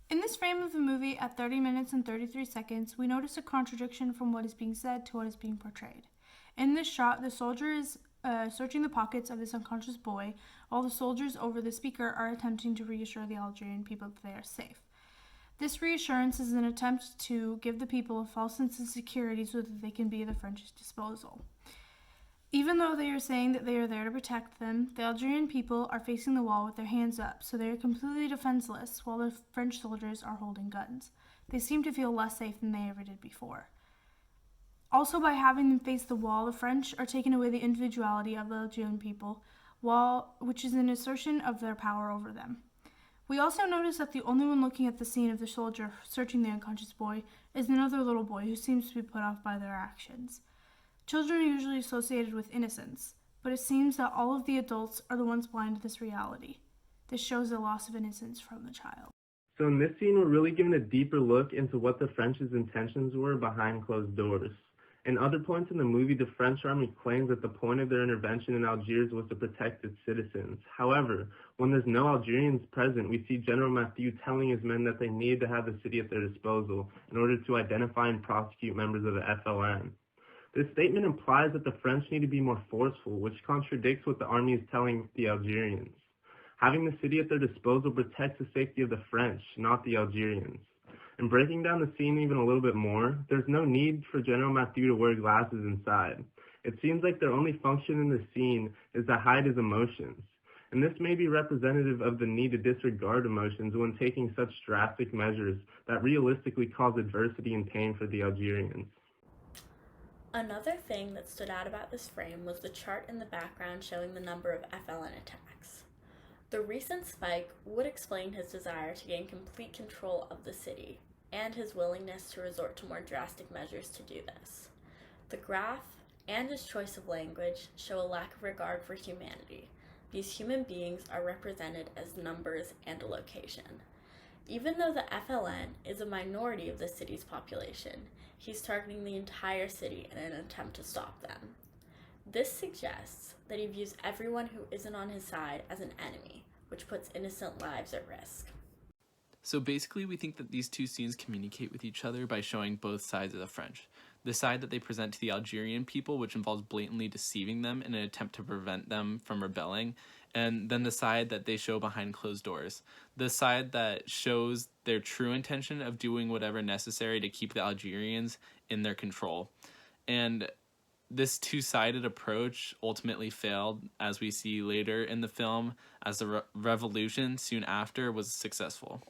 In this frame of the movie, at 30 minutes and 33 seconds, we notice a contradiction from what is being said to what is being portrayed. In this shot, the soldier is searching the pockets of this unconscious boy, while the soldiers over the speaker are attempting to reassure the Algerian people that they are safe. This reassurance is an attempt to give the people a false sense of security so that they can be at the French's disposal. Even though they are saying that they are there to protect them, the Algerian people are facing the wall with their hands up, so they are completely defenseless while the French soldiers are holding guns. They seem to feel less safe than they ever did before. Also, by having them face the wall, the French are taking away the individuality of the Algerian people, which is an assertion of their power over them. We also notice that the only one looking at the scene of the soldier searching the unconscious boy is another little boy who seems to be put off by their actions. Children are usually associated with innocence, but it seems that all of the adults are the ones blind to this reality. This shows a loss of innocence from the child. So in this scene, we're really given a deeper look into what the French's intentions were behind closed doors. In other points in the movie, the French army claims that the point of their intervention in Algiers was to protect its citizens. However, when there's no Algerians present, we see General Mathieu telling his men that they need to have the city at their disposal in order to identify and prosecute members of the FLN. This statement implies that the French need to be more forceful, which contradicts what the army is telling the Algerians. Having the city at their disposal protects the safety of the French, not the Algerians. And breaking down the scene even a little bit more, there's no need for General Mathieu to wear glasses inside. It seems like their only function in the scene is to hide his emotions. And this may be representative of the need to disregard emotions when taking such drastic measures that realistically cause adversity and pain for the Algerians. Another thing that stood out about this frame was the chart in the background showing the number of FLN attacks. The recent spike would explain his desire to gain complete control of the city, and his willingness to resort to more drastic measures to do this. The graph and his choice of language show a lack of regard for humanity. These human beings are represented as numbers and a location. Even though the FLN is a minority of the city's population, he's targeting the entire city in an attempt to stop them. This suggests that he views everyone who isn't on his side as an enemy, which puts innocent lives at risk. So basically, we think that these two scenes communicate with each other by showing both sides of the French. The side that they present to the Algerian people, which involves blatantly deceiving them in an attempt to prevent them from rebelling, and then the side that they show behind closed doors. The side that shows their true intention of doing whatever necessary to keep the Algerians in their control. And this two-sided approach ultimately failed, as we see later in the film, as the revolution soon after was successful.